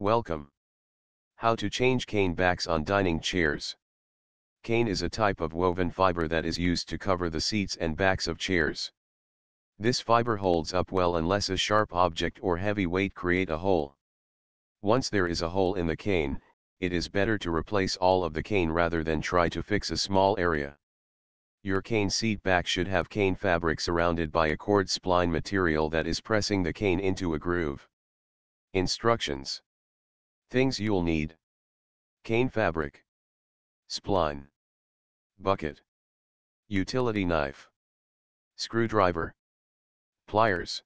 Welcome. How to change cane backs on dining chairs. Cane is a type of woven fiber that is used to cover the seats and backs of chairs. This fiber holds up well unless a sharp object or heavy weight create a hole. Once there is a hole in the cane, it is better to replace all of the cane rather than try to fix a small area. Your cane seat back should have cane fabric surrounded by a cord spline material that is pressing the cane into a groove. Instructions. Things you'll need: cane fabric, spline, bucket, utility knife, screwdriver, pliers,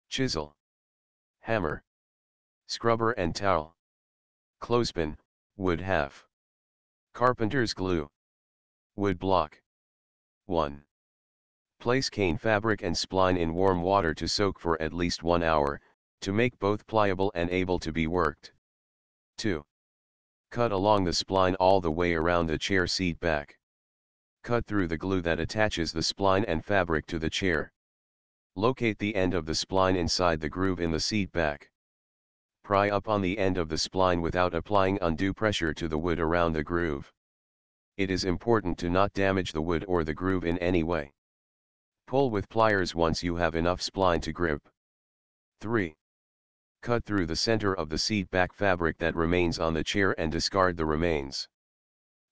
chisel, hammer, scrubber and towel, clothespin, wood half, carpenter's glue, wood block. 1. Place cane fabric and spline in warm water to soak for at least 1 hour, to make both pliable and able to be worked. 2. Cut along the spline all the way around the chair seat back. Cut through the glue that attaches the spline and fabric to the chair. Locate the end of the spline inside the groove in the seat back. Pry up on the end of the spline without applying undue pressure to the wood around the groove. It is important to not damage the wood or the groove in any way. Pull with pliers once you have enough spline to grip. 3. Cut through the center of the seat back fabric that remains on the chair and discard the remains.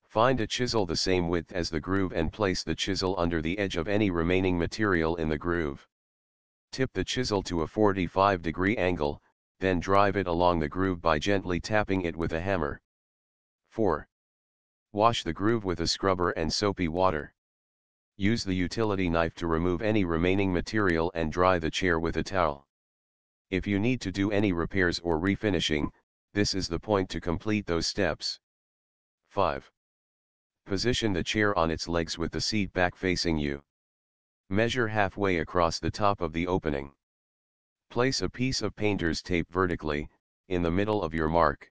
Find a chisel the same width as the groove and place the chisel under the edge of any remaining material in the groove. Tip the chisel to a 45-degree angle, then drive it along the groove by gently tapping it with a hammer. 4. Wash the groove with a scrubber and soapy water. Use the utility knife to remove any remaining material and dry the chair with a towel. If you need to do any repairs or refinishing, this is the point to complete those steps. 5. Position the chair on its legs with the seat back facing you. Measure halfway across the top of the opening. Place a piece of painter's tape vertically, in the middle of your mark.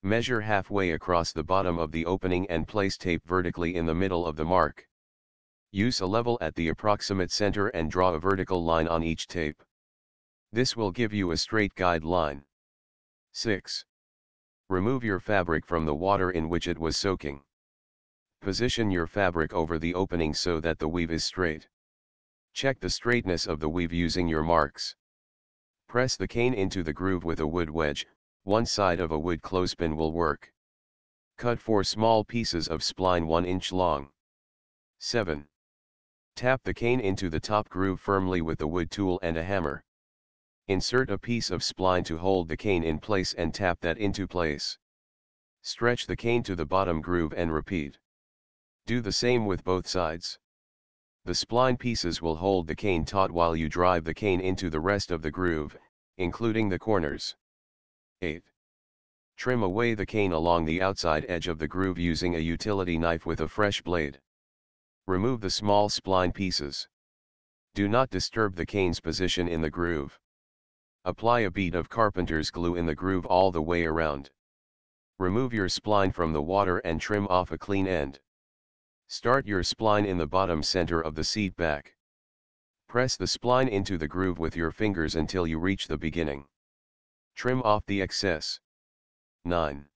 Measure halfway across the bottom of the opening and place tape vertically in the middle of the mark. Use a level at the approximate center and draw a vertical line on each tape. This will give you a straight guide line. 6. Remove your fabric from the water in which it was soaking. Position your fabric over the opening so that the weave is straight. Check the straightness of the weave using your marks. Press the cane into the groove with a wood wedge. One side of a wood clothespin will work. Cut 4 small pieces of spline 1 inch long. 7. Tap the cane into the top groove firmly with the wood tool and a hammer. Insert a piece of spline to hold the cane in place and tap that into place. Stretch the cane to the bottom groove and repeat. Do the same with both sides. The spline pieces will hold the cane taut while you drive the cane into the rest of the groove, including the corners. 8. Trim away the cane along the outside edge of the groove using a utility knife with a fresh blade. Remove the small spline pieces. Do not disturb the cane's position in the groove. Apply a bead of carpenter's glue in the groove all the way around. Remove your spline from the water and trim off a clean end. Start your spline in the bottom center of the seat back. Press the spline into the groove with your fingers until you reach the beginning. Trim off the excess. 9.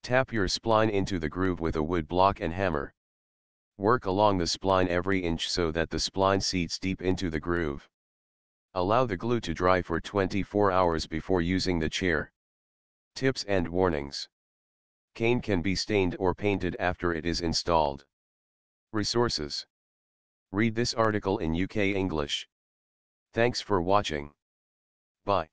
Tap your spline into the groove with a wood block and hammer. Work along the spline every inch so that the spline seats deep into the groove. Allow the glue to dry for 24 hours before using the chair. Tips and warnings. Cane can be stained or painted after it is installed. Resources. Read this article in UK English. Thanks for watching. Bye.